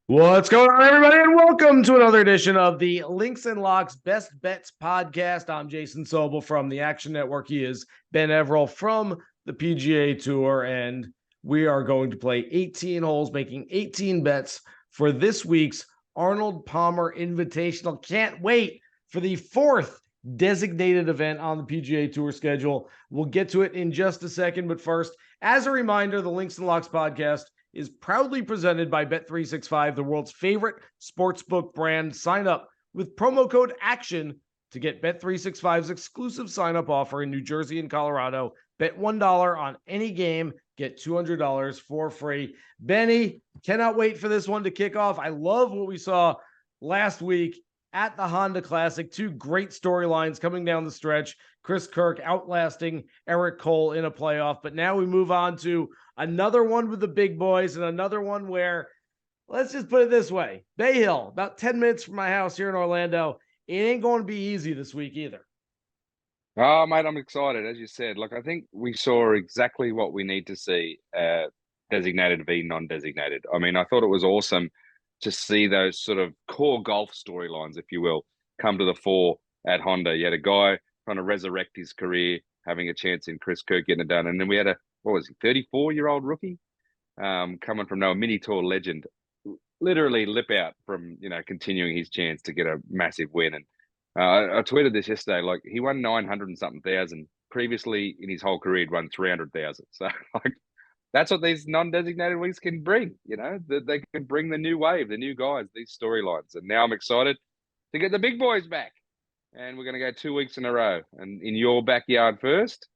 What's going on, everybody, and welcome to another edition of the Links and Locks Best Bets podcast. I'm Jason Sobel from the Action Network. He is Ben Everill from the PGA Tour, and we are going to play 18 holes, making 18 bets for this week's Arnold Palmer Invitational. Can't wait for the fourth designated event on the PGA Tour schedule. We'll get to it in just a second, but first, as a reminder, the Links and Locks podcast is proudly presented by Bet365, the world's favorite sportsbook brand. Sign up with promo code ACTION to get Bet365's exclusive sign-up offer in New Jersey and Colorado. Bet $1 on any game, get $200 for free. Benny, cannot wait for this one to kick off. I love what we saw last week at the Honda Classic. Two great storylines coming down the stretch. Chris Kirk outlasting Eric Cole in a playoff. But now we move on to another one with the big boys and another one where, let's just put it this way, Bay Hill, about 10 minutes from my house here in Orlando. It ain't going to be easy this week either. Oh, mate, I'm excited. As you said, look, I think we saw exactly what we need to see, designated v non-designated. I mean, I thought it was awesome to see those sort of core golf storylines, if you will, come to the fore at Honda. You had a guy trying to resurrect his career, having a chance in Chris Kirk getting it done. And then we had what was he, 34-year-old rookie coming from a mini tour legend, literally lip out from, continuing his chance to get a massive win. And I tweeted this yesterday, like he won 900 and something thousand. Previously in his whole career, he'd won 300,000. So like, that's what these non-designated weeks can bring, they can bring the new wave, the new guys, these storylines. And now I'm excited to get the big boys back. And we're going to go 2 weeks in a row and in your backyard first.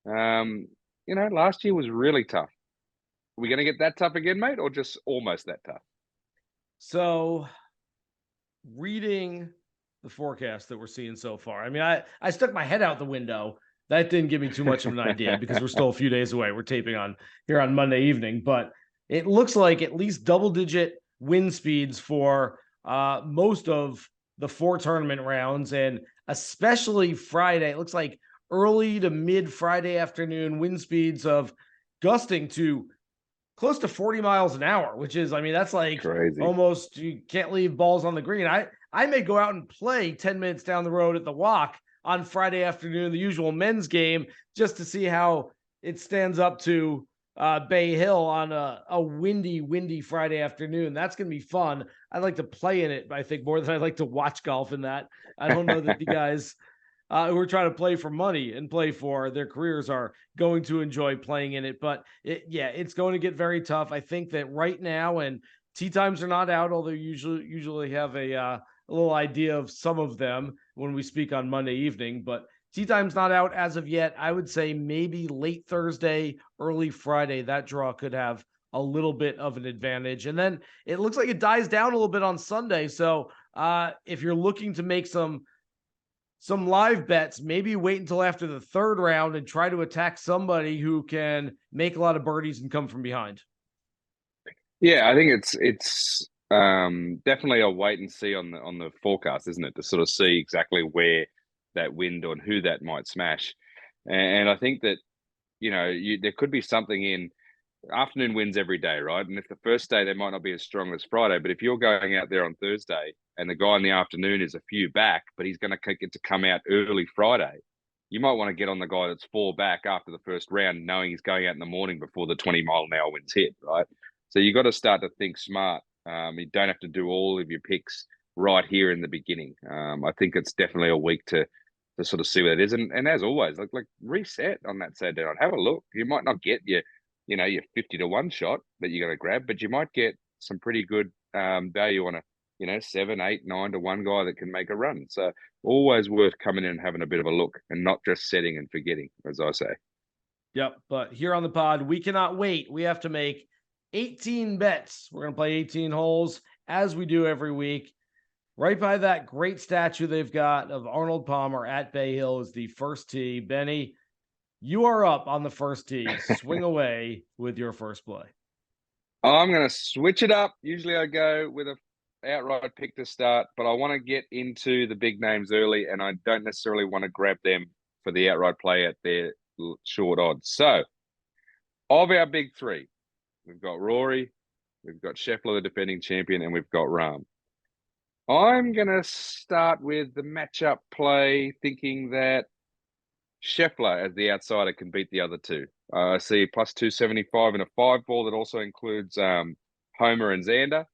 Last year was really tough. Are we going to get that tough again, mate, or just almost that tough? So reading the forecast that we're seeing so far, I mean, I stuck my head out the window. That didn't give me too much of an idea because we're still a few days away. We're taping on here on Monday evening, but it looks like at least double-digit wind speeds for most of the 4 tournament rounds, and especially Friday. It looks like early to mid Friday afternoon wind speeds of gusting to close to 40 miles an hour, which is, I mean, that's like crazy. Almost, you can't leave balls on the green. I may go out and play 10 minutes down the road at the Walk on Friday afternoon, the usual men's game, just to see how it stands up to Bay Hill on a windy Friday afternoon. That's going to be fun. I like to play in it, I think, more than I like to watch golf in that. I don't know that the guys who are trying to play for money and play for their careers are going to enjoy playing in it. But it's going to get very tough. I think that right now, and tee times are not out, although usually have a little idea of some of them when we speak on Monday evening, but tee time's not out as of yet. I would say maybe late Thursday, early Friday, that draw could have a little bit of an advantage. And then it looks like it dies down a little bit on Sunday. So if you're looking to make some live bets, maybe wait until after the third round and try to attack somebody who can make a lot of birdies and come from behind. Yeah, I think it's definitely a wait and see on the forecast, isn't it? To sort of see exactly where that wind or who that might smash. And I think that, there could be something in afternoon winds every day, right? And if the first day they might not be as strong as Friday, but if you're going out there on Thursday and the guy in the afternoon is a few back, but he's going to get to come out early Friday, you might want to get on the guy that's 4 back after the first round, knowing he's going out in the morning before the 20-mile-an-hour winds hit, right? So you got to start to think smart. You don't have to do all of your picks right here in the beginning. I think it's definitely a week to sort of see what it is. And as always, like reset on that Saturday night. Have a look. You might not get your 50-1 shot that you're going to grab, but you might get some pretty good value on a 7, 8, 9-1 guy that can make a run. So always worth coming in and having a bit of a look and not just setting and forgetting, as I say. Yep. But here on the pod, we cannot wait. We have to make 18 bets. We're going to play 18 holes as we do every week. Right by that great statue they've got of Arnold Palmer at Bay Hill is the first tee. Benny, you are up on the first tee. Swing away with your first play. I'm going to switch it up. Usually I go with a outright pick to start, but I want to get into the big names early, and I don't necessarily want to grab them for the outright play at their short odds. So, of our big three, we've got Rory, we've got Scheffler, the defending champion, and we've got Rahm. I'm going to start with the matchup play, thinking that Scheffler as the outsider can beat the other two. I see plus 275 in a 5-ball that also includes Homer and Xander.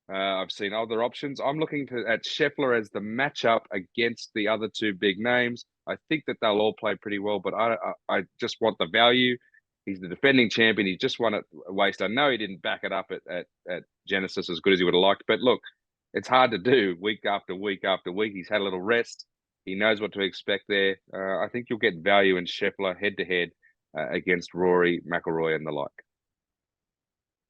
I've seen other options. I'm looking at Scheffler as the matchup against the other two big names. I think that they'll all play pretty well, but I just want the value. He's the defending champion. He just won at Waste. I know he didn't back it up at Genesis as good as he would have liked, but look, it's hard to do week after week after week. He's had a little rest. He knows what to expect there. I think you'll get value in Scheffler head-to-head against Rory, McIlroy, and the like.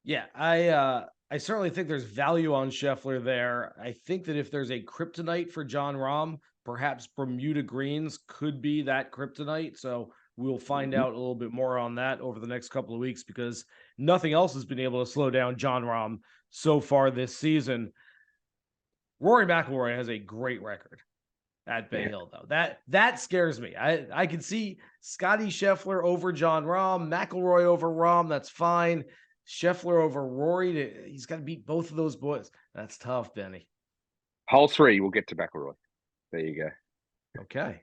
Yeah, I certainly think there's value on Scheffler there. I think that if there's a kryptonite for Jon Rahm, perhaps Bermuda Greens could be that kryptonite. So we'll find out a little bit more on that over the next couple of weeks, because nothing else has been able to slow down Jon Rahm so far this season. Rory McIlroy has a great record at Bay Hill, though. That scares me. I can see Scottie Scheffler over Jon Rahm, McIlroy over Rahm. That's fine. Scheffler over Rory. He's got to beat both of those boys. That's tough, Benny. Hole 3, we'll get to McIlroy. There you go. Okay.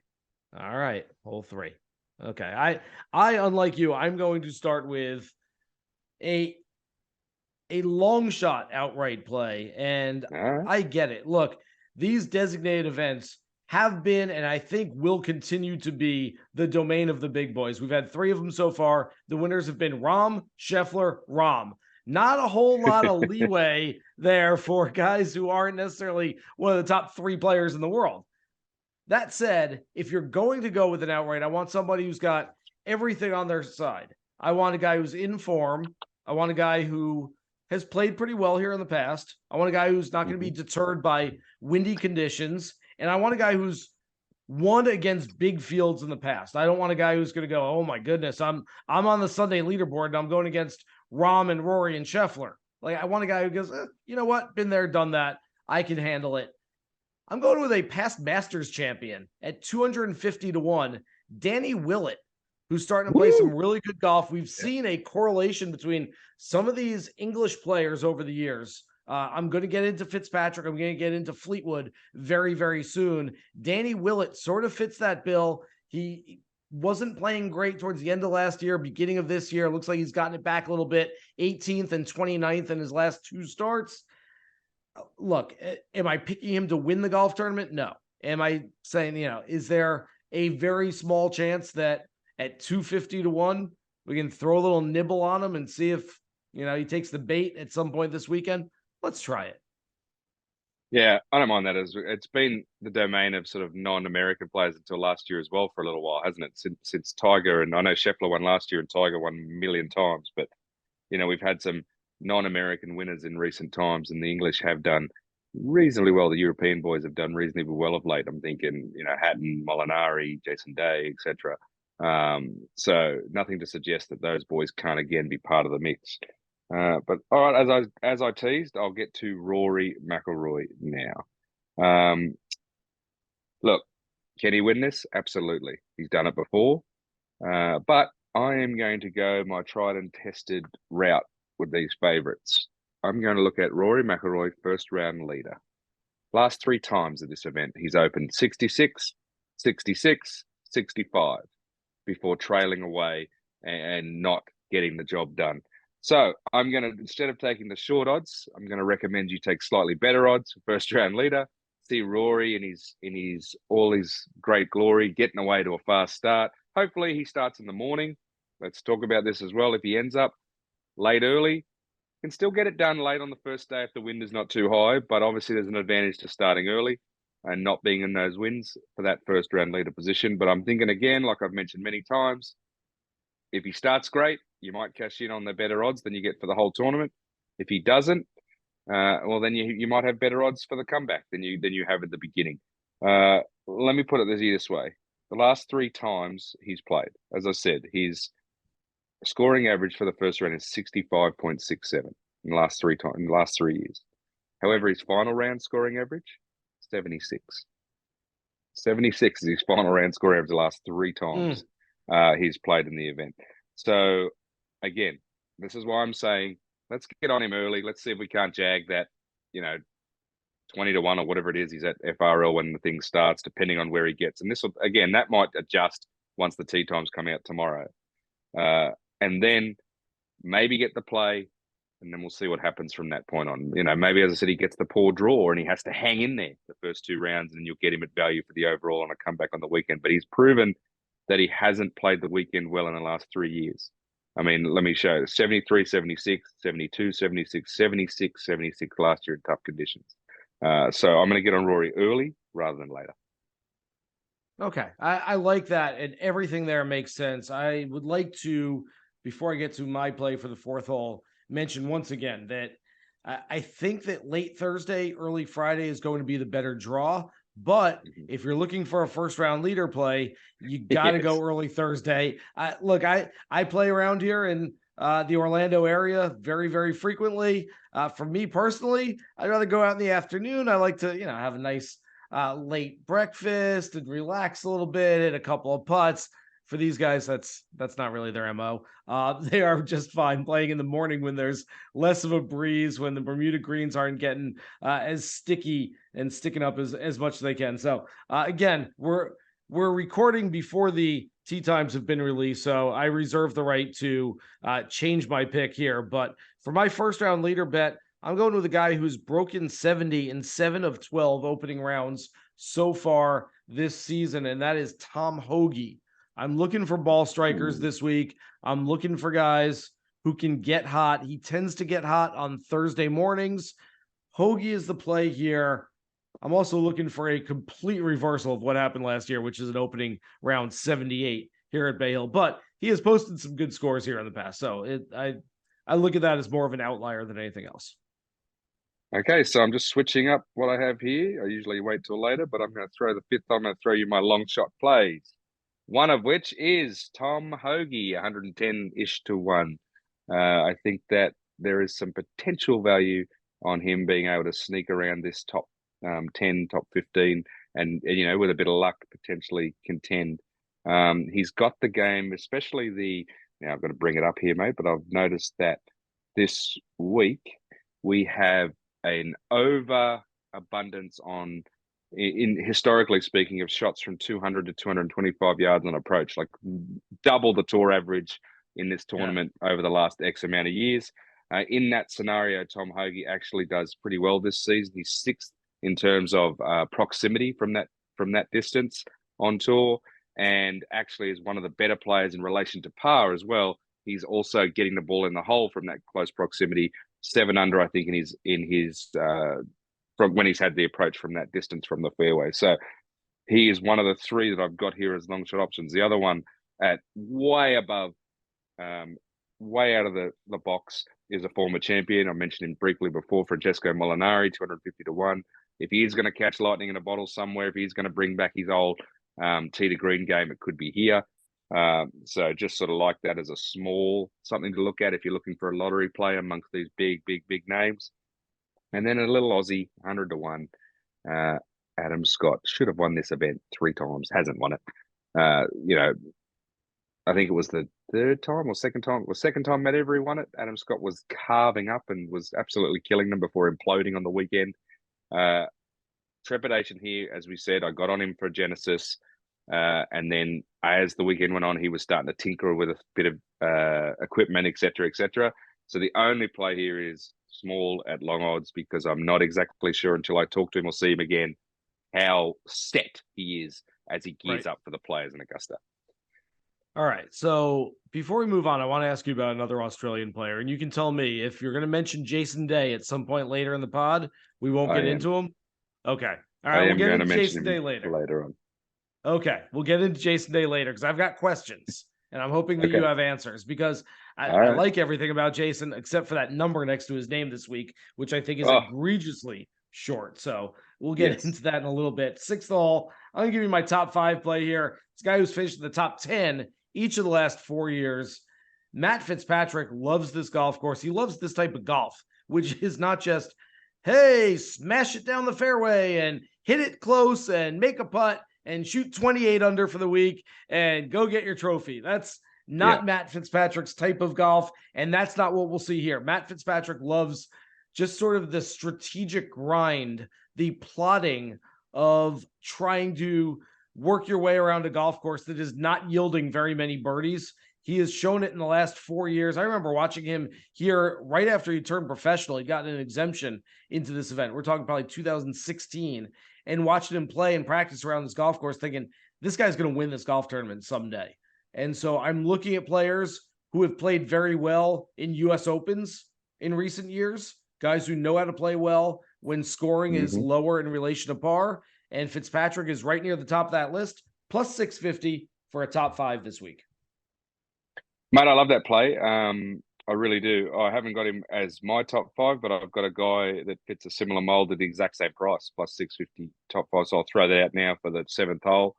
All right. Hole 3. Okay. I unlike you, I'm going to start with a long shot outright play. And I get it. Look, these designated events have been, and I think will continue to be, the domain of the big boys. We've had 3 of them so far. The winners have been Rahm, Scheffler, Rahm. Not a whole lot of leeway there for guys who aren't necessarily one of the top 3 players in the world. That said, if you're going to go with an outright, I want somebody who's got everything on their side. I want a guy who's in form. I want a guy who has played pretty well here in the past. I want a guy who's not going to be deterred by windy conditions. And I want a guy who's won against big fields in the past. I don't want a guy who's going to go, oh my goodness, I'm on the Sunday leaderboard and I'm going against Rahm and Rory and Scheffler. Like, I want a guy who goes, you know what? Been there, done that. I can handle it. I'm going with a past Masters champion at 250-1, Danny Willett, who's starting to play some really good golf. We've seen a correlation between some of these English players over the years. I'm going to get into Fitzpatrick. I'm going to get into Fleetwood very, very soon. Danny Willett sort of fits that bill. He wasn't playing great towards the end of last year, beginning of this year. Looks like he's gotten it back a little bit. 18th and 29th in his last 2 starts. Look, am I picking him to win the golf tournament? No. Am I saying, is there a very small chance that at 250-1, we can throw a little nibble on him and see if, he takes the bait at some point this weekend? Let's try it. Yeah, I don't mind that. It's been the domain of sort of non-American players until last year as well for a little while, hasn't it? Since Tiger, and I know Scheffler won last year and Tiger won a million times, but, we've had some non-American winners in recent times, and the English have done reasonably well. The European boys have done reasonably well of late. I'm thinking, Hatton, Molinari, Jason Day, etc. So nothing to suggest that those boys can't again be part of the mix. But all right, as I teased, I'll get to Rory McIlroy now. Look, can he win this? Absolutely. He's done it before. But I am going to go my tried and tested route with these favourites. I'm going to look at Rory McIlroy, first round leader. Last 3 times at this event, he's opened 66, 66, 65 before trailing away and not getting the job done. So I'm going to, instead of taking the short odds, I'm going to recommend you take slightly better odds for first round leader. See Rory in all his great glory, getting away to a fast start. Hopefully he starts in the morning. Let's talk about this as well. If he ends up late early, can still get it done late on the first day if the wind is not too high. But obviously there's an advantage to starting early and not being in those winds for that first round leader position. But I'm thinking again, like I've mentioned many times, if he starts great, you might cash in on the better odds than you get for the whole tournament. If he doesn't, well, then you might have better odds for the comeback than you have at the beginning. Let me put it this way. The last 3 times he's played, as I said, his scoring average for the first round is 65.67 in the last 3 years. However, his final round scoring average, 76. 76 is his final round scoring average the last 3 times he's played in the event. So, again, this is why I'm saying Let's get on him early. Let's see if we can't jag that, 20-1 or whatever it is. He's at FRL when the thing starts, depending on where he gets. And this will, again, that might adjust once the tee times come out tomorrow. And then maybe get the play, and then we'll see what happens from that point on. Maybe, as I said, he gets the poor draw and he has to hang in there the first 2 rounds, and you'll get him at value for the overall on a comeback on the weekend. But he's proven that he hasn't played the weekend well in the last 3 years. I mean, let me show you. 73, 76, 72, 76, 76, 76 last year in tough conditions. So I'm going to get on Rory early rather than later. Okay. I like that, and everything there makes sense. I would like to, before I get to my play for the 4th hole, mention once again that I think that late Thursday, early Friday is going to be the better draw. But if you're looking for a first round leader play, you got to go early Thursday. Look, I play around here in the Orlando area very, very frequently. For me personally, I'd rather go out in the afternoon. I like to, have a nice late breakfast and relax a little bit, hit a couple of putts. For these guys, that's not really their MO. They are just fine playing in the morning when there's less of a breeze, when the Bermuda greens aren't getting as sticky and sticking up as much as they can. So again, we're recording before the tee times have been released, so I reserve the right to change my pick here. But for my first round leader bet, I'm going with a guy who's broken 70 in 7 of 12 opening rounds so far this season, and that is Tom Hoge. I'm looking for ball strikers this week. I'm looking for guys who can get hot. He tends to get hot on Thursday mornings. Hoge is the play here. I'm also looking for a complete reversal of what happened last year, which is an opening round 78 here at Bay Hill. But he has posted some good scores here in the past. So I look at that as more of an outlier than anything else. Okay, so I'm just switching up what I have here. I usually wait till later, but I'm going to throw the 5th. I'm going to throw you my long shot plays. One of which is Tom Hoge, 110-ish to 1. I think that there is some potential value on him being able to sneak around this top 10, top 15, and with a bit of luck, potentially contend. He's got the game, especially now I've got to bring it up here, mate, but I've noticed that this week we have an overabundance in historically speaking, of shots from 200 to 225 yards on approach, like double the tour average in this tournament over the last X amount of years. In that scenario, Tom Hoge actually does pretty well this season. He's 6th in terms of proximity from that distance on tour, and actually is one of the better players in relation to par as well. He's also getting the ball in the hole from that close proximity. 7 under, I think, in his from when he's had the approach from that distance from the fairway. So he is one of the 3 that I've got here as long shot options. The other one at way above, way out of the box is a former champion. I mentioned him briefly before, Francesco Molinari, 250 to 1. If he is going to catch lightning in a bottle somewhere, if he's going to bring back his old tee to green game, it could be here. So just sort of like that as a small something to look at if you're looking for a lottery play amongst these big names. And then a little Aussie, 100 to 1. Adam Scott should have won this event 3 times, hasn't won it. I think it was the 3rd time or second time Matt Every won it. Adam Scott was carving up and was absolutely killing them before imploding on the weekend. Trepidation here, as we said, I got on him for Genesis. And then as the weekend went on, he was starting to tinker with a bit of equipment, etc., etc. So the only play here is small at long odds, because I'm not exactly sure until I talk to him or see him again how set he is as he gears up for the Players in Augusta. All right. So before we move on, I want to ask you about another Australian player, and you can tell me if you're going to mention Jason Day at some point later in the pod. We won't get into him. Okay. All right. We'll get into Jason Day later on. Okay. We'll get into Jason Day later because I've got questions, and I'm hoping that you have answers, because I like everything about Jason except for that number next to his name this week, which I think is egregiously short. So we'll get into that in a little bit. 6th hole. I'm going to give you my top 5 play here. This guy who's finished in the top 10 each of the last 4 years. Matt Fitzpatrick loves this golf course. He loves this type of golf, which is not just, hey, smash it down the fairway and hit it close and make a putt and shoot 28 under for the week and go get your trophy. That's not Matt Fitzpatrick's type of golf. And that's not what we'll see here. Matt Fitzpatrick loves just sort of the strategic grind, the plotting of trying to work your way around a golf course that is not yielding very many birdies. He has shown it in the last 4 years. I remember watching him here right after he turned professional. He got an exemption into this event. We're talking probably 2016, and watching him play and practice around this golf course thinking, this guy's going to win this golf tournament someday. And so I'm looking at players who have played very well in U.S. Opens in recent years, guys who know how to play well when scoring is lower in relation to par. And Fitzpatrick is right near the top of that list, plus 650 for a top 5 this week. Mate, I love that play. I really do. I haven't got him as my top 5, but I've got a guy that fits a similar mold at the exact same price, plus 650 top 5. So I'll throw that out now for the 7th hole.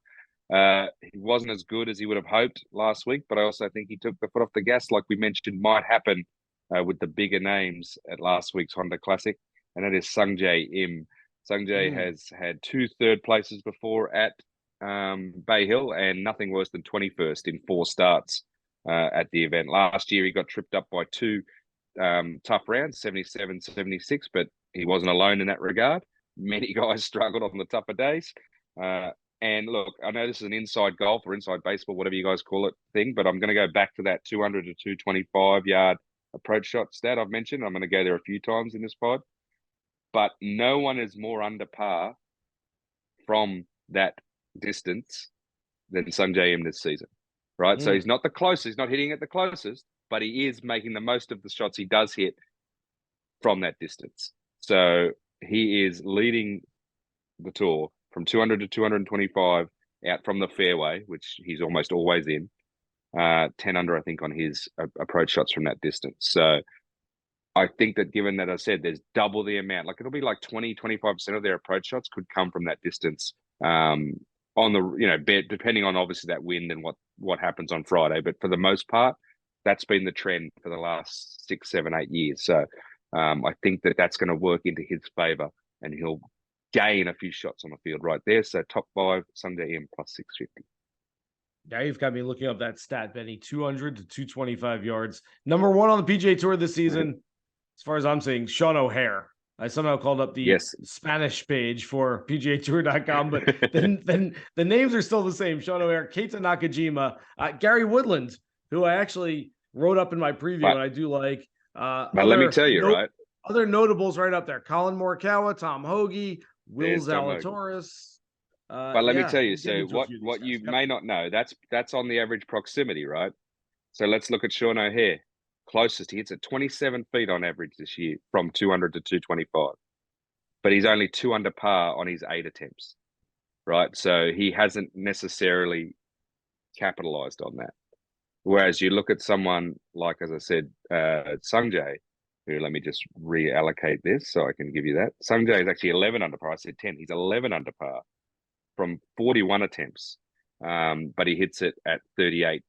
He wasn't as good as he would have hoped last week, but I also think he took the foot off the gas, like we mentioned might happen with the bigger names at last week's Honda Classic, and that is Sungjae Im. Sungjae has had 2 third places before at Bay Hill and nothing worse than 21st in 4 starts at the event. Last year, he got tripped up by 2 tough rounds, 77, 76, but he wasn't alone in that regard. Many guys struggled on the tougher days. And look, I know this is an inside golf or inside baseball, whatever you guys call it, thing, but I'm going to go back to that 200 to 225 yard approach shot stat I've mentioned. I'm going to go there a few times in this pod. But no one is more under par from that distance than Sungjae Im this season, right? So he's not the closest, he's not hitting it the closest, but he is making the most of the shots he does hit from that distance. So he is leading the tour from 200 to 225 out from the fairway, which he's almost always in. 10 under, I think, on his approach shots from that distance. So I think that given that I said there's double the amount, like it'll be like 20, 25% of their approach shots could come from that distance on the, depending on obviously that wind and what happens on Friday. But for the most part, that's been the trend for the last 6, 7, 8 years. So I think that that's going to work into his favor and he'll gain a few shots on the field right there. So top 5, Sungjae Im plus 650. Now you've got me looking up that stat, Benny. 200 to 225 yards. Number 1 on the PGA Tour this season, as far as I'm seeing, Sean O'Hare. I somehow called up the Spanish page for PGAtour.com, but then the names are still the same. Sean O'Hare, Keita Nakajima, Gary Woodland, who I actually wrote up in my preview, and I do like. But let me tell you, right? Other notables right up there. Colin Morikawa, Tom Hoge, Will Zalatoris. But let me tell you, so what you may not know, that's on the average proximity, right? So let's look at Sean O'Hare. Closest, he hits at 27 feet on average this year from 200 to 225. But he's only 2 under par on his 8 attempts, right? So he hasn't necessarily capitalized on that. Whereas you look at someone like, as I said, Sungjae, who, let me just reallocate this so I can give you that. Sungjae is actually 11 under par. I said 10. He's 11 under par from 41 attempts, but he hits it at 38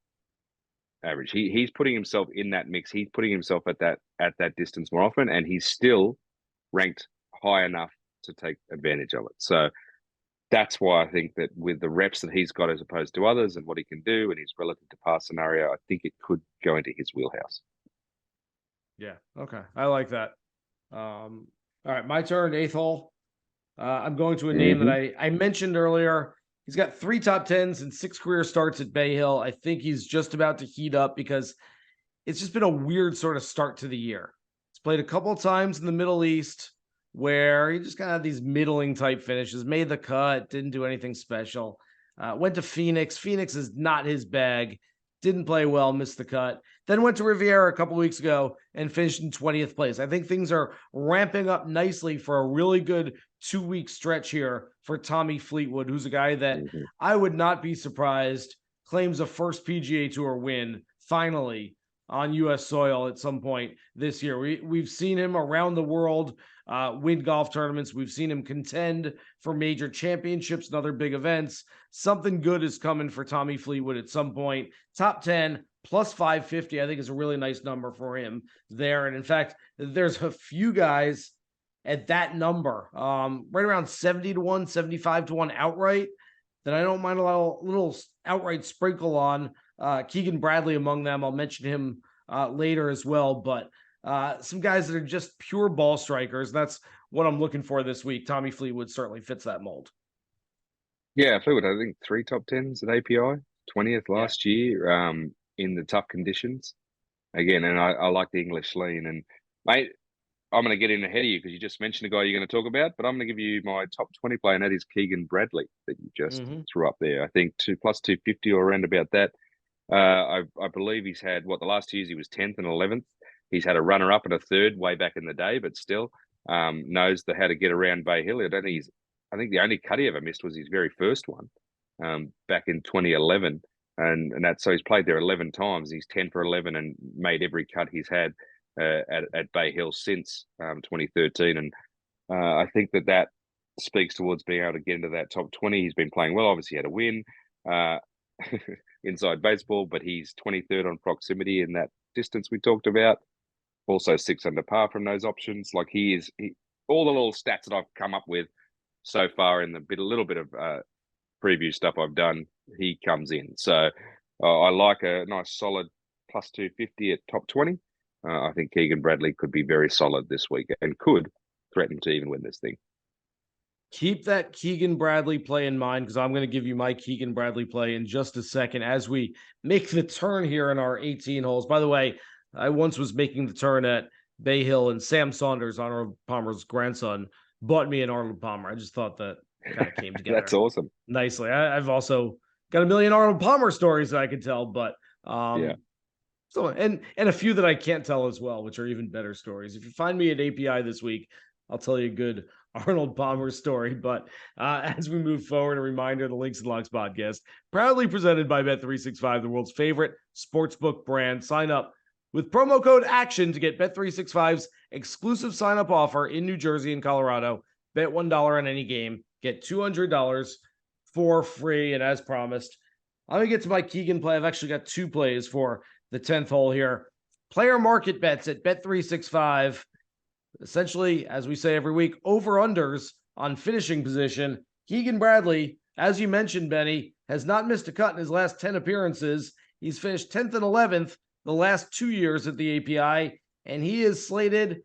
average. He's putting himself in that mix. He's putting himself at that distance more often, and he's still ranked high enough to take advantage of it. So that's why I think that with the reps that he's got as opposed to others and what he can do and his relative to par scenario, I think it could go into his wheelhouse. Yeah. Okay. I like that. All right. My turn. 8th hole. I'm going to a name that I mentioned earlier. He's got 3 top 10s and 6 career starts at Bay Hill. I think he's just about to heat up because it's just been a weird sort of start to the year. He's played a couple of times in the Middle East where he just kind of had these middling type finishes, made the cut, didn't do anything special. Went to Phoenix. Phoenix is not his bag. Didn't play well, missed the cut. Then went to Riviera a couple weeks ago and finished in 20th place. I think things are ramping up nicely for a really good 2-week stretch here for Tommy Fleetwood, who's a guy that I would not be surprised claims a first PGA Tour win finally on U.S. soil at some point this year. We've seen him around the world win golf tournaments. We've seen him contend for major championships and other big events. Something good is coming for Tommy Fleetwood at some point. Top 10 plus 550, I think, is a really nice number for him there. And in fact, there's a few guys at that number, right around 70 to 1, 75 to 1 outright, that I don't mind a little outright sprinkle on Keegan Bradley among them. I'll mention him later as well, but some guys that are just pure ball strikers. That's what I'm looking for this week. Tommy Fleetwood certainly fits that mold. Yeah, Fleetwood, I think 3 top 10s at API, 20th last year in the tough conditions. Again, and I like the English lean. And, mate, I'm going to get in ahead of you because you just mentioned a guy you're going to talk about, but I'm going to give you my top 20 player, and that is Keegan Bradley that you just threw up there. I think plus 250 or around about that. I believe he's had, the last 2 years he was 10th and 11th. He's had a runner-up and a third way back in the day, but still knows how to get around Bay Hill. I think the only cut he ever missed was his very first one back in 2011. And so he's played there 11 times. He's 10 for 11 and made every cut he's had at Bay Hill since 2013. And I think that speaks towards being able to get into that top 20. He's been playing well. Obviously, he had a win inside baseball, but he's 23rd on proximity in that distance we talked about. Also 6 under par from those options. Like all the little stats that I've come up with so far in a little bit of preview stuff I've done, he comes in. So I like a nice solid plus 250 at top 20. I think Keegan Bradley could be very solid this week and could threaten to even win this thing. Keep that Keegan Bradley play in mind because I'm going to give you my Keegan Bradley play in just a second as we make the turn here in our 18 holes. By the way, I once was making the turn at Bay Hill, and Sam Saunders, Arnold Palmer's grandson, bought me an Arnold Palmer. I just thought that kind of came together. That's awesome. Nicely. I've also got a million Arnold Palmer stories that I could tell, but yeah. So and a few that I can't tell as well, which are even better stories. If you find me at API this week, I'll tell you a good Arnold Palmer story. But as we move forward, a reminder, the Links and Locks podcast, proudly presented by Bet365, the world's favorite sportsbook brand. Sign up with promo code ACTION to get Bet365's exclusive sign-up offer in New Jersey and Colorado. Bet $1 on any game, get $200 for free. And as promised, I'm going to get to my Keegan play. I've actually got 2 plays for the 10th hole here. Player market bets at Bet365. Essentially, as we say every week, over-unders on finishing position. Keegan Bradley, as you mentioned, Benny, has not missed a cut in his last 10 appearances. He's finished 10th and 11th the last 2 years at the API, and he is slated,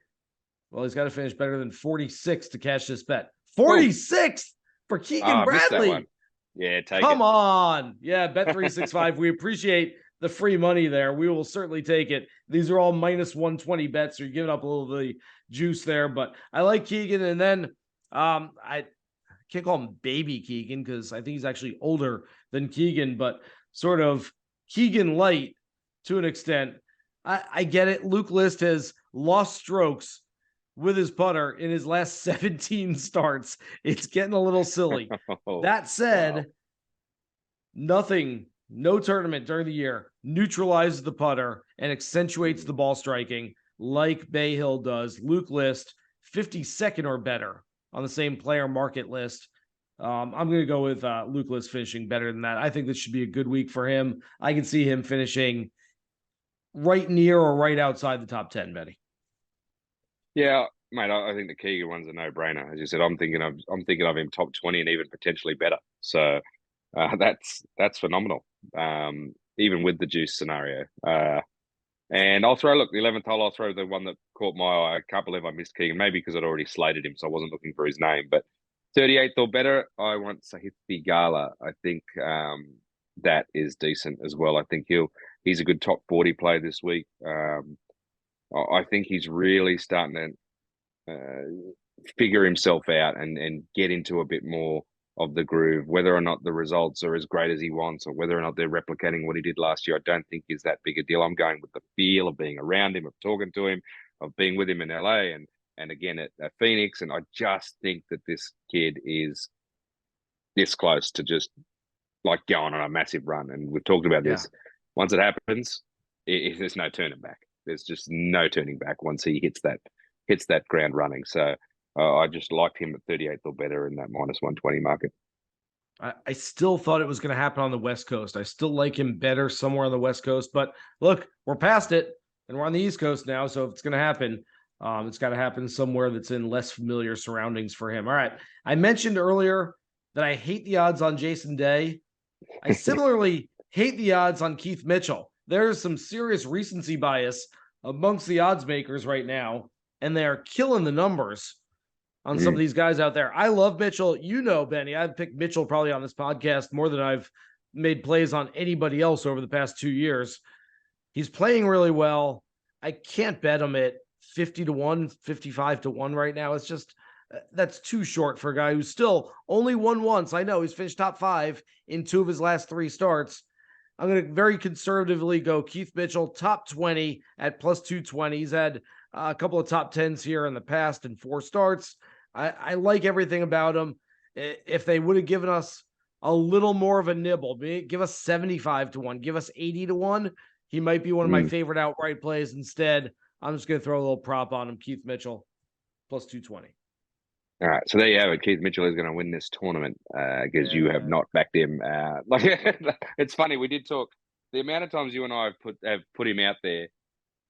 well, he's got to finish better than 46 to cash this bet. 46 for Keegan Bradley. Yeah, Come on. Yeah, Bet365. We appreciate the free money there. We will certainly take it. These are all minus 120 bets, so you're giving up a little of the juice there, but I like Keegan. And then I can't call him baby Keegan because I think he's actually older than Keegan, but sort of Keegan light to an extent. I get it. Luke List has lost strokes with his putter in his last 17 starts. It's getting a little silly. That said, no tournament during the year neutralizes the putter and accentuates the ball striking like Bay Hill does. Luke List, 52nd or better on the same player market list. I'm going to go with Luke List finishing better than that. I think this should be a good week for him. I can see him finishing right near or right outside the top 10, Betty. Yeah, mate, I think the Keegan one's a no-brainer. As you said, I'm thinking of him top 20 and even potentially better. So that's phenomenal. Even with the juice scenario. And I'll throw, the 11th hole, I'll throw the one that caught my eye. I can't believe I missed Keegan, maybe because I'd already slated him, so I wasn't looking for his name. But 38th or better, I want Sahith Theegala. I think that is decent as well. I think he's a good top 40 player this week. I think he's really starting to figure himself out and get into a bit more of the groove. Whether or not the results are as great as he wants or whether or not they're replicating what he did last year, I don't think is that big a deal. I'm going with the feel of being around him, of talking to him, of being with him in LA and again at Phoenix. And I just think that this kid is this close to just like going on a massive run. And we've talked about this. Once it happens, there's no turning back. There's just no turning back once he hits that ground running. So I just liked him at 38th or better in that minus 120 market. I still thought it was going to happen on the West Coast. I still like him better somewhere on the West Coast, but look, we're past it and we're on the East Coast now. So if it's going to happen, it's got to happen somewhere that's in less familiar surroundings for him. All right. I mentioned earlier that I hate the odds on Jason Day. I similarly hate the odds on Keith Mitchell. There's some serious recency bias amongst the odds makers right now, and they are killing the numbers on some of these guys out there. I love Mitchell. You know, Benny, I've picked Mitchell probably on this podcast more than I've made plays on anybody else over the past 2 years. He's playing really well. I can't bet him at 50-1, 55-1 right now. It's just, that's too short for a guy who's still only won once. I know he's finished top 5 in 2 of his last 3 starts. I'm going to very conservatively go Keith Mitchell, top 20 at plus 220. He's had a couple of top 10s here in the past in 4 starts. I like everything about him. If they would have given us a little more of a nibble, give us 75-1, give us 80-1, he might be one of my favorite outright plays. Instead, I'm just going to throw a little prop on him. Keith Mitchell, plus 220. All right, so there you have it. Keith Mitchell is going to win this tournament because you have not backed him. It's funny. We did talk the amount of times you and I have put him out there,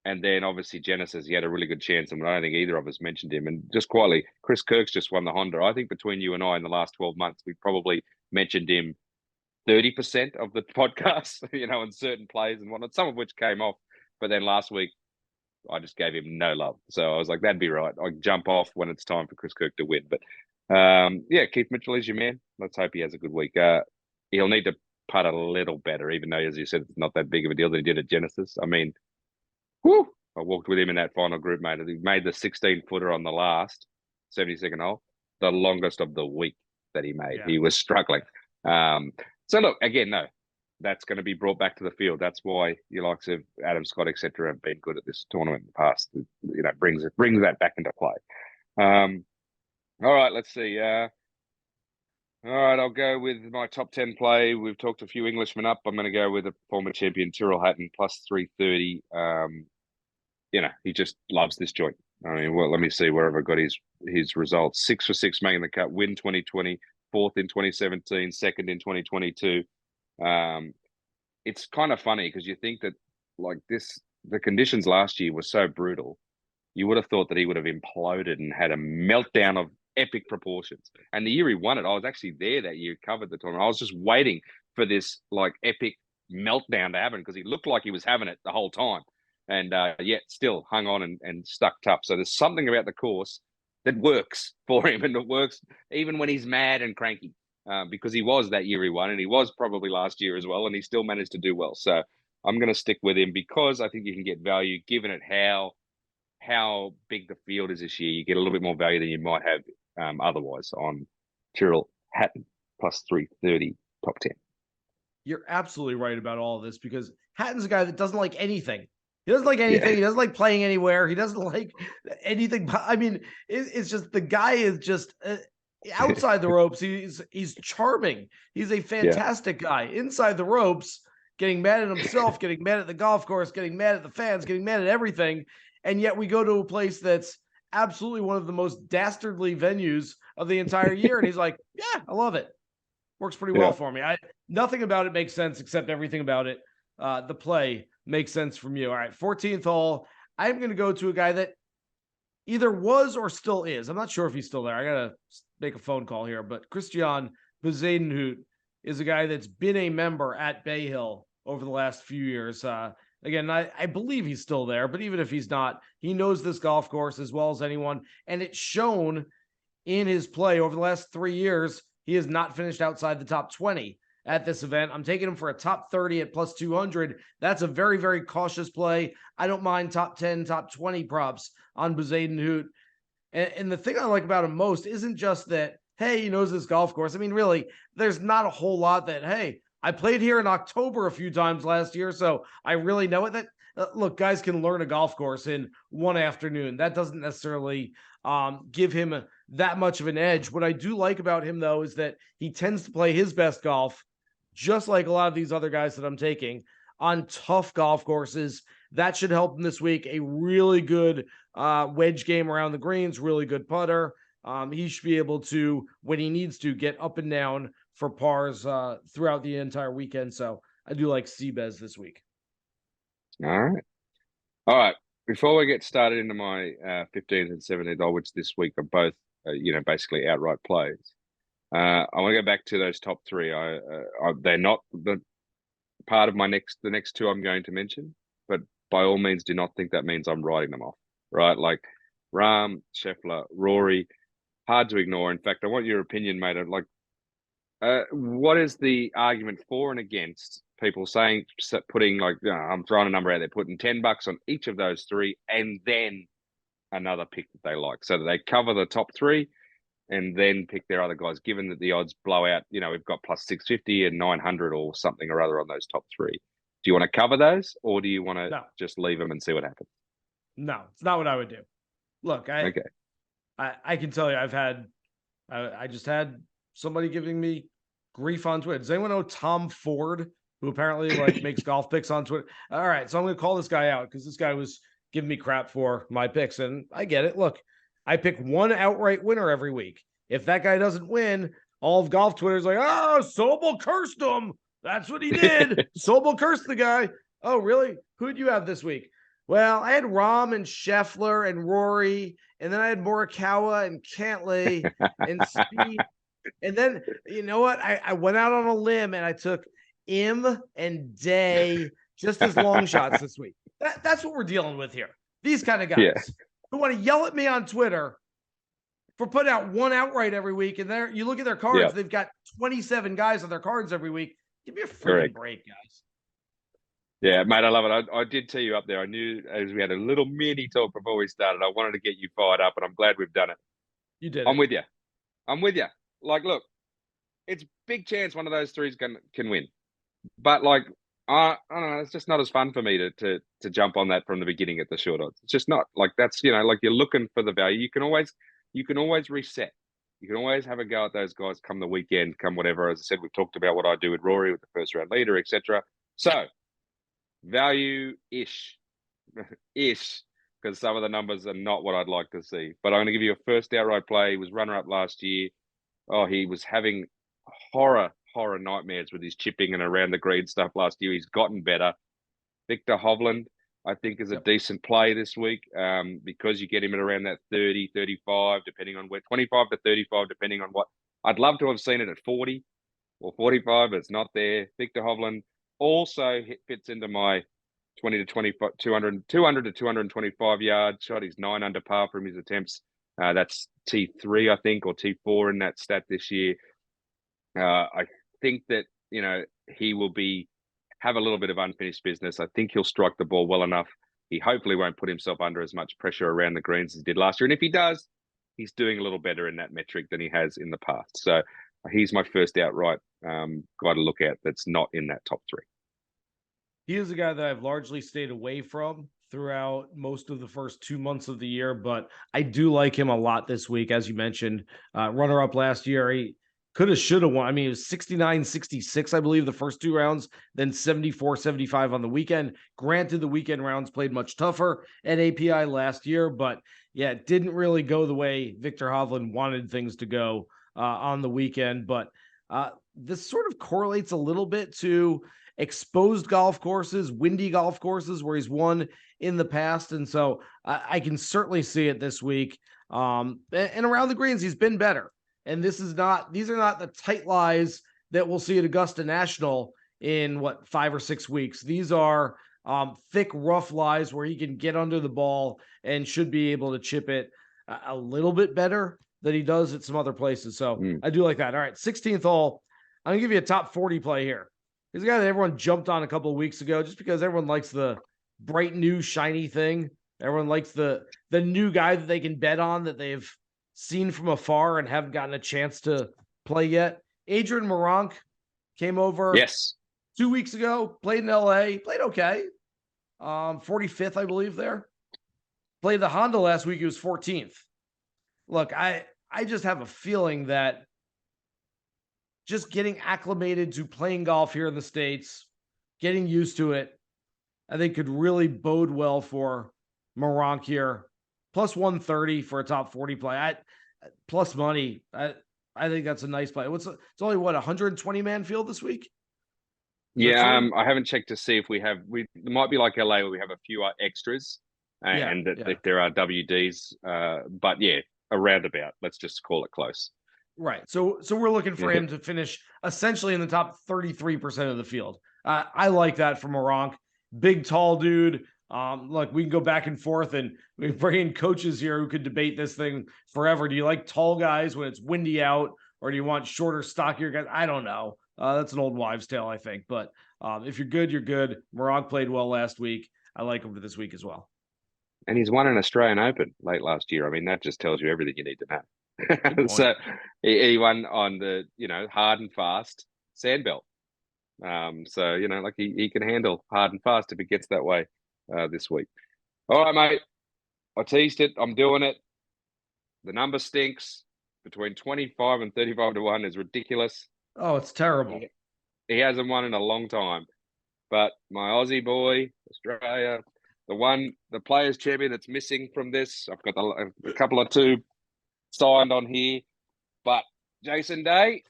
and then obviously Genesis, he had a really good chance, and I don't think either of us mentioned him. And just quietly, Chris Kirk's just won the Honda. I think between you and I in the last 12 months, we probably mentioned him 30% of the podcast, in certain plays and whatnot, some of which came off. But then last week, I just gave him no love. So I was like, that'd be right. I'll jump off when it's time for Chris Kirk to win. But Keith Mitchell is your man. Let's hope he has a good week. He'll need to putt a little better, even though, as you said, it's not that big of a deal that he did at Genesis. I mean, I walked with him in that final group, mate. He made the 16-footer on the last 72nd hole, the longest of the week that he made. Yeah. He was struggling. So look, again, no, that's going to be brought back to the field. That's why you likes of Adam Scott, etc., have been good at this tournament in the past. Brings that back into play. All right, let's see. All right, I'll go with my top 10 play. We've talked a few Englishmen up. I'm going to go with a former champion, Tyrrell Hatton, plus 330. He just loves this joint. I mean, let me see wherever I got his results. 6 for 6 making the cut, win 2020, 4th in 2017, 2nd in 2022. It's kind of funny because you think that the conditions last year were so brutal. You would have thought that he would have imploded and had a meltdown of epic proportions. And the year he won it, I was actually there that year, covered the tournament. I was just waiting for this epic meltdown to happen because he looked like he was having it the whole time. And yet still hung on and stuck tough. So there's something about the course that works for him, and it works even when he's mad and cranky. Because he was that year he won, and he was probably last year as well, and he still managed to do well. So I'm going to stick with him because I think you can get value, given it how big the field is this year. You get a little bit more value than you might have otherwise on Tyrrell Hatton, plus 330, top 10. You're absolutely right about all of this because Hatton's a guy that doesn't like anything. He doesn't like anything. Yeah. He doesn't like playing anywhere. He doesn't like anything. I mean, it's just the guy is just... outside the ropes, he's charming. He's a fantastic guy. Inside the ropes, getting mad at himself, getting mad at the golf course, getting mad at the fans, getting mad at everything. And yet we go to a place that's absolutely one of the most dastardly venues of the entire year. And he's like, yeah, I love it. Works pretty well for me. Nothing about it makes sense except everything about it. The play makes sense from you. All right, 14th hole. I'm going to go to a guy that either was or still is. I'm not sure if he's still there. I got to make a phone call here, but Christiaan Bezuidenhout is a guy that's been a member at Bay Hill over the last few years. Again, I believe he's still there, but even if he's not, he knows this golf course as well as anyone, and it's shown in his play over the last 3 years. He has not finished outside the top 20 at this event. I'm taking him for a top 30 at plus 200. That's a very, very cautious play. I don't mind top 10, top 20 props on Bezuidenhout. And the thing I like about him most isn't just that, hey, he knows this golf course. I mean, really, there's not a whole lot that, hey, I played here in October a few times last year, so I really know it. That look, guys can learn a golf course in one afternoon. That doesn't necessarily give him that much of an edge. What I do like about him, though, is that he tends to play his best golf, just like a lot of these other guys that I'm taking, on tough golf courses. That should help him this week. A really good wedge game around the greens, really good putter. He should be able to, when he needs to, get up and down for pars throughout the entire weekend. So I do like C-Bez this week. All right. Before we get started into my 15th and 17th, which this week are both, basically outright plays. I want to go back to those top three. They're not part of the next two I'm going to mention, but by all means, do not think that means I'm writing them off, right? Like Rahm, Scheffler, Rory, hard to ignore. In fact, I want your opinion, mate. Like, what is the argument for and against people saying, putting like, I'm throwing a number out there, putting $10 on each of those three, and then another pick that they like, so that they cover the top three, and then pick their other guys, given that the odds blow out, we've got plus 650 and 900 or something or other on those top three. Do you want to cover those, or do you want to just leave them and see what happens? No, it's not what I would do. Look, I can tell you, I just had somebody giving me grief on Twitter. Does anyone know Tom Ford, who apparently makes golf picks on Twitter? All right, so I'm going to call this guy out because this guy was giving me crap for my picks, and I get it. Look, I pick one outright winner every week. If that guy doesn't win, all of golf Twitter is like, Sobel cursed him. That's what he did. Sobel cursed the guy. Oh, really? Who'd you have this week? Well, I had Rahm and Scheffler and Rory, and then I had Morikawa and Cantlay and Speed. And then, you know what? I went out on a limb and I took Im and Day just as long shots this week. That's what we're dealing with here. These kind of guys who want to yell at me on Twitter for putting out one outright every week. And there, you look at their cards, they've got 27 guys on their cards every week. Give me a freaking break, guys. Yeah, mate, I love it. I did tee you up there. I knew as we had a little mini talk before we started, I wanted to get you fired up, and I'm glad we've done it. You did. I'm with you. Like, look, it's big chance one of those threes can win, but like, I don't know, it's just not as fun for me to jump on that from the beginning at the short odds. It's just not like that's like you're looking for the value. You can always reset. You can always have a go at those guys come the weekend, come whatever. As I said, we've talked about what I do with Rory with the first round leader, etc. So value-ish, because some of the numbers are not what I'd like to see. But I'm going to give you a first outright play. He was runner-up last year. Oh, he was having horror nightmares with his chipping and around the green stuff last year. He's gotten better. Viktor Hovland, I think, is a decent play this week because you get him at around that 30, 35, depending on where, 25 to 35, depending on what. I'd love to have seen it at 40 or 45, but it's not there. Viktor Hovland also fits into my 20 to 25, 200 to 225 yard shot. He's 9 under par from his attempts. That's T3, I think, or T4 in that stat this year. I think that, he will have a little bit of unfinished business. I think he'll strike the ball well enough. He hopefully won't put himself under as much pressure around the greens as he did last year. And if he does, he's doing a little better in that metric than he has in the past. So he's my first outright guy to look at that's not in that top three. He is a guy that I've largely stayed away from throughout most of the first 2 months of the year, but I do like him a lot this week. As you mentioned, runner-up last year, he could have, should have won. I mean, it was 69-66, I believe, the first 2 rounds, then 74-75 on the weekend. Granted, the weekend rounds played much tougher at API last year, but yeah, it didn't really go the way Viktor Hovland wanted things to go on the weekend. But this sort of correlates a little bit to exposed golf courses, windy golf courses where he's won in the past. And so I can certainly see it this week. And around the greens, he's been better. And these are not the tight lies that we'll see at Augusta National in 5 or 6 weeks. These are thick, rough lies where he can get under the ball and should be able to chip it a little bit better than he does at some other places. So I do like that. All right, 16th hole. I'm gonna give you a top 40 play here. He's a guy that everyone jumped on a couple of weeks ago just because everyone likes the bright new shiny thing. Everyone likes the new guy that they can bet on that they've seen from afar and haven't gotten a chance to play yet. Adrian Meronk came over 2 weeks ago, played in LA, played okay. 45th, I believe, there. Played the Honda last week, he was 14th. Look, I just have a feeling that just getting acclimated to playing golf here in the States, getting used to it, I think could really bode well for Meronk here. Plus 130 for a top 40 play. Plus money. I think that's a nice play. It's only 120 man field this week? Yeah, I haven't checked to see if it might be like LA where we have a few extras and if there are WDs. But yeah, a roundabout. Let's just call it close. Right. So we're looking for him to finish essentially in the top 33% of the field. I like that from Meronk. Big, tall dude. Look, we can go back and forth, and we bring in coaches here who could debate this thing forever. Do you like tall guys when it's windy out, or do you want shorter, stockier guys? I don't know. That's an old wives' tale, I think. But if you're good, you're good. Meronk played well last week. I like him for this week as well. And he's won an Australian Open late last year. I mean, that just tells you everything you need to know. So he won on the, hard and fast sandbelt. So, like he can handle hard and fast if it gets that way this week. All right, mate. I teased it. I'm doing it. The number stinks. Between 25 and 35 to 1 is ridiculous. Oh, it's terrible. He hasn't won in a long time. But my Aussie boy, Australia, the Players Champion that's missing from this, I've got a couple of two signed on here. But Jason Day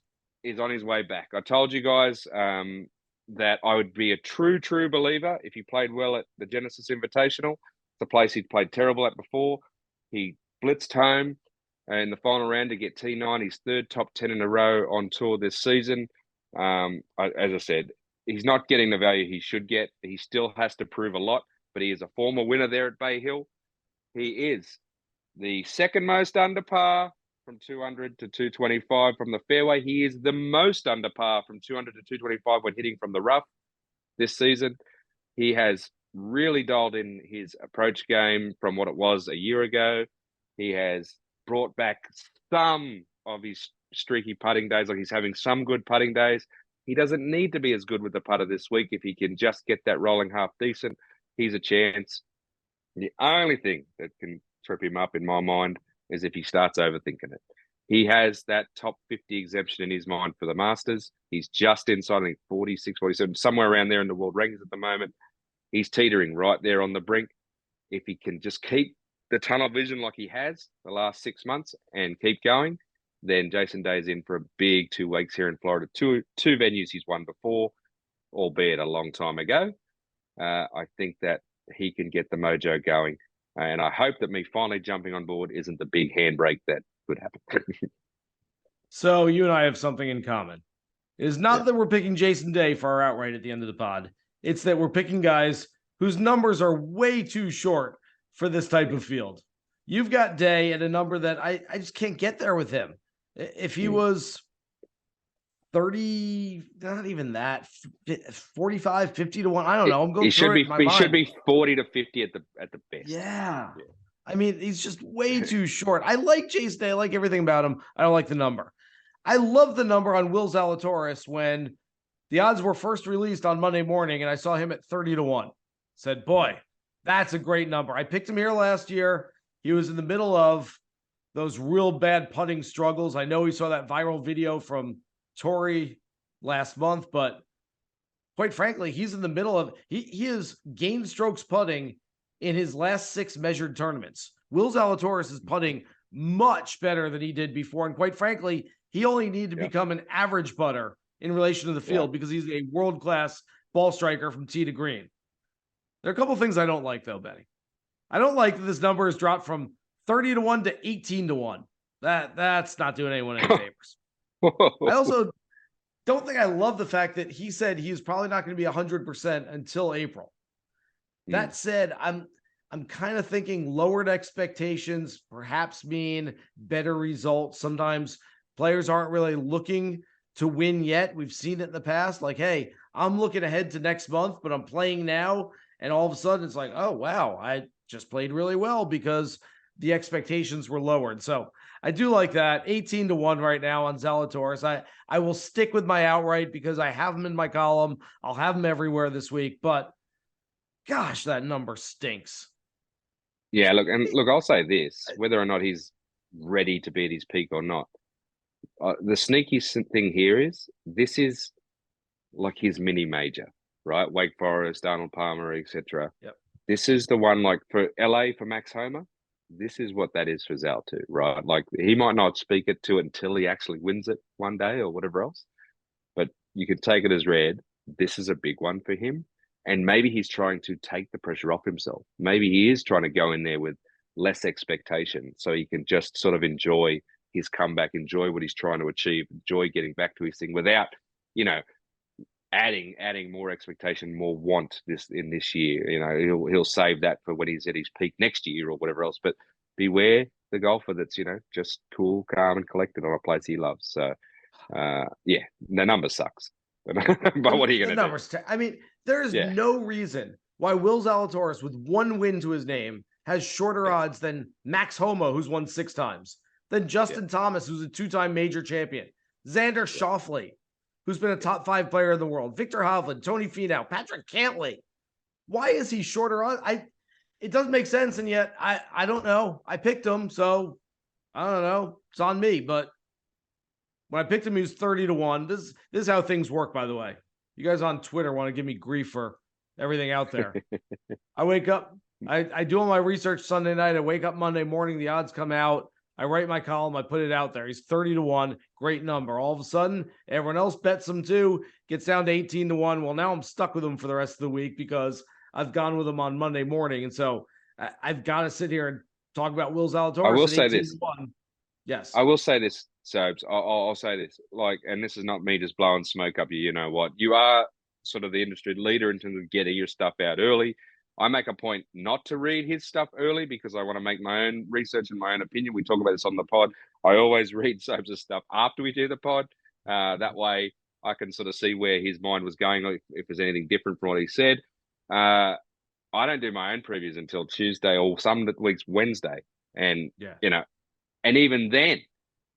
is on his way back. I told you guys that I would be a true believer if he played well at the Genesis Invitational. It's a place he'd played terrible at before. He blitzed home in the final round to get T9, his third top 10 in a row on tour this season. As I said, he's not getting the value he should get. He still has to prove a lot, but he is a former winner there at Bay Hill. He is the second most under par from 200 to 225 from the fairway. He is the most under par from 200 to 225 when hitting from the rough this season. He has really dialed in his approach game from what it was a year ago. He has brought back some of his streaky putting days. Like, he's having some good putting days. He doesn't need to be as good with the putter this week. If he can just get that rolling half decent, he's a chance. The only thing that can trip him up in my mind is if he starts overthinking it. He has that top 50 exemption in his mind for the Masters. He's just inside, I think, 46, 47, somewhere around there in the world rankings at the moment. He's teetering right there on the brink. If he can just keep the tunnel vision like he has the last 6 months and keep going, then Jason Day's in for a big 2 weeks here in Florida. Two venues he's won before, albeit a long time ago. I think that he can get the mojo going. And I hope that me finally jumping on board isn't the big handbrake that could happen. So you and I have something in common. It is not that we're picking Jason Day for our outright at the end of the pod. It's that we're picking guys whose numbers are way too short for this type of field. You've got Day at a number that I just can't get there with him. If he was 30, not even that, 45, 50 to 1, I don't know. I'm going he through it in my mind. should be 40 to 50 at the best. Yeah. I mean, he's just way too short. I like Jason Day. I like everything about him. I don't like the number. I love the number on Will Zalatoris when the odds were first released on Monday morning, and I saw him at 30 to 1. Said, boy, that's a great number. I picked him here last year. He was in the middle of those real bad putting struggles. I know he saw that viral video from Tory last month, but quite frankly, he's in the middle of, he has gained strokes putting in his last 6 measured tournaments. Will Zalatoris is putting much better than he did before. And quite frankly, he only needed to become an average putter in relation to the field because he's a world-class ball striker from tee to green. There are a couple of things I don't like, though, Benny. I don't like that this number has dropped from 30 to 1 to 18 to 1. That's not doing anyone any favors. I also don't think I love the fact that he said he's probably not going to be 100% until April. That said, I'm kind of thinking lowered expectations perhaps mean better results. Sometimes players aren't really looking to win yet. We've seen it in the past. Like, hey, I'm looking ahead to next month, but I'm playing now. And all of a sudden it's like, oh, wow, I just played really well because the expectations were lowered. So I do like that. 18 to 1 right now on Zalatoris. I will stick with my outright because I have him in my column. I'll have him everywhere this week, but gosh, that number stinks. Yeah, look, I'll say this, whether or not he's ready to be at his peak or not. The sneaky thing here is this is like his mini major, right? Wake Forest, Arnold Palmer, etc. Yep. This is the one, like for LA, for Max Homa, this is what that is for Zal too, right? Like, he might not speak it to it until he actually wins it one day or whatever else, but you could take it as read. This is a big one for him. And maybe he's trying to take the pressure off himself. Maybe he is trying to go in there with less expectation so he can just sort of enjoy his comeback, enjoy what he's trying to achieve, enjoy getting back to his thing without, adding more expectation, more want this year. You know, he'll save that for when he's at his peak next year or whatever else. But beware the golfer that's, you know, just cool, calm, and collected on a place he loves. So, yeah, the number sucks. But what are you going to do? I mean, there is no reason why Will Zalatoris, with one win to his name, has shorter odds than Max Homa, who's won 6 times, than Justin Thomas, who's a 2-time major champion, Xander Schauffele, who's been a top 5 player in the world, Viktor Hovland, Tony Finau, Patrick Cantlay. Why is he shorter on? It doesn't make sense, and yet I don't know. I picked him, so I don't know. It's on me, but when I picked him, he was 30-1. This is how things work, by the way. You guys on Twitter want to give me grief for everything out there. I wake up, I do all my research Sunday night. I wake up Monday morning, the odds come out. I write my column, I put it out there. He's 30-1, great number. All of a sudden, everyone else bets him too, gets down to 18-1. Well, now I'm stuck with him for the rest of the week because I've gone with him on Monday morning. And so I've got to sit here and talk about Will Zalatoris. I will say this. Yes. I will say this, Sobes. I'll say this. Like, and this is not me just blowing smoke up you know what. You are sort of the industry leader in terms of getting your stuff out early. I make a point not to read his stuff early because I want to make my own research and my own opinion. We talk about this on the pod. I always read Sobes' stuff after we do the pod. That way I can sort of see where his mind was going, if there's anything different from what he said. I don't do my own previews until Tuesday or some weeks Wednesday. And, you know, and even then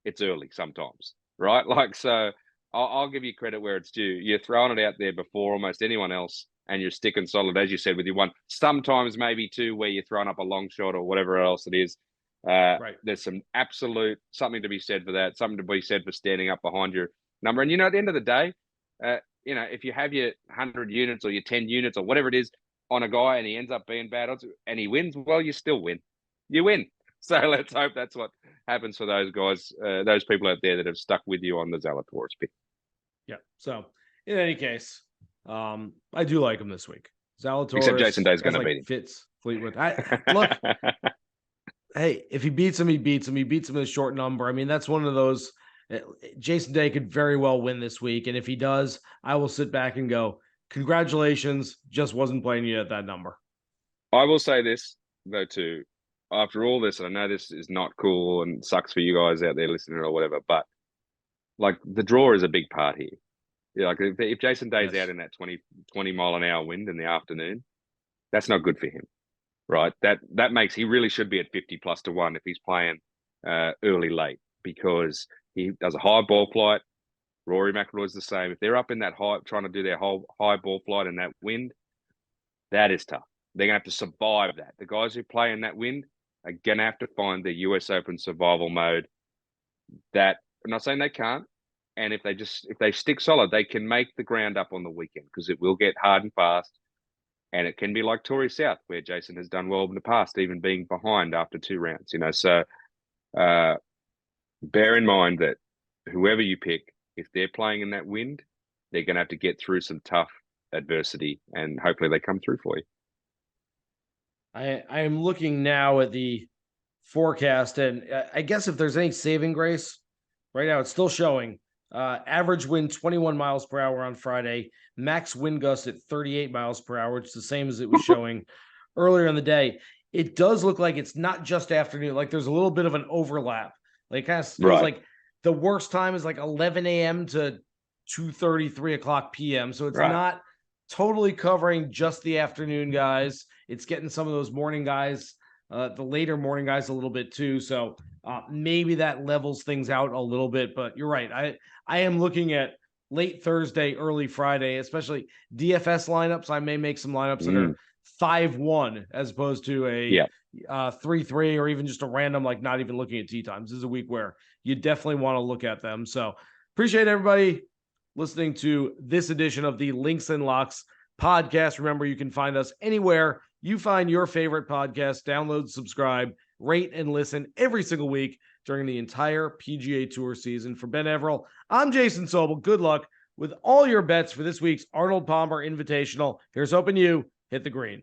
it's early sometimes, right? Like, so I'll give you credit where it's due. You're throwing it out there before almost anyone else. And you're sticking solid, as you said, with your one. Sometimes maybe two where you're throwing up a long shot or whatever else it is. There's some absolute something to be said for that. Something to be said for standing up behind your number. And, you know, at the end of the day, you know, if you have your 100 units or your 10 units or whatever it is on a guy and he ends up being bad odds and he wins, well, you still win. You win. So let's hope that's what happens for those guys, those people out there that have stuck with you on the Zalatoris pick. Yeah. So in any case, I do like him this week. Zalatoris, except Jason Day's going to beat him. Fitz, Fleetwood. Look, hey, if he beats him, he beats him. He beats him in a short number. I mean, that's one of those. Jason Day could very well win this week, and if he does, I will sit back and go, "Congratulations!" Just wasn't playing you at that number. I will say this though too. After all this, and I know this is not cool and sucks for you guys out there listening or whatever, but like the draw is a big part here. Yeah, like if Jason Day's out in that 20 mile an hour wind in the afternoon, that's not good for him, right? That makes he really should be at 50+1 if he's playing early late because he does a high ball flight. Rory McIlroy's the same. If they're up in that high, trying to do their whole high ball flight in that wind, that is tough. They're gonna have to survive that. The guys who play in that wind are gonna have to find the US Open survival mode. That I'm not saying they can't. And if they stick solid, they can make the ground up on the weekend because it will get hard and fast. And it can be like Torrey South, where Jason has done well in the past, even being behind after 2 rounds. You know, so bear in mind that whoever you pick, if they're playing in that wind, they're going to have to get through some tough adversity, and hopefully they come through for you. I am looking now at the forecast, and I guess if there's any saving grace, right now it's still showing. Average wind 21 miles per hour on Friday, max wind gust at 38 miles per hour, which is the same as it was showing earlier in the day. It does look like it's not just afternoon. Like there's a little bit of an overlap. Like kind of feels like the worst time is like 11 a.m. to 2:30, 3 o'clock p.m. So it's not totally covering just the afternoon guys. It's getting some of those morning guys, the later morning guys a little bit too. So maybe that levels things out a little bit, but you're right. I am looking at late Thursday, early Friday, especially DFS lineups. I may make some lineups that are 5-1 as opposed to a 3-3 or even just a random, like not even looking at tee times. This is a week where you definitely want to look at them. So appreciate everybody listening to this edition of the Links and Locks podcast. Remember, you can find us anywhere you find your favorite podcast. Download, subscribe, rate, and listen every single week during the entire PGA Tour season. For Ben Everill, I'm Jason Sobel. Good luck with all your bets for this week's Arnold Palmer Invitational. Here's hoping you hit the green.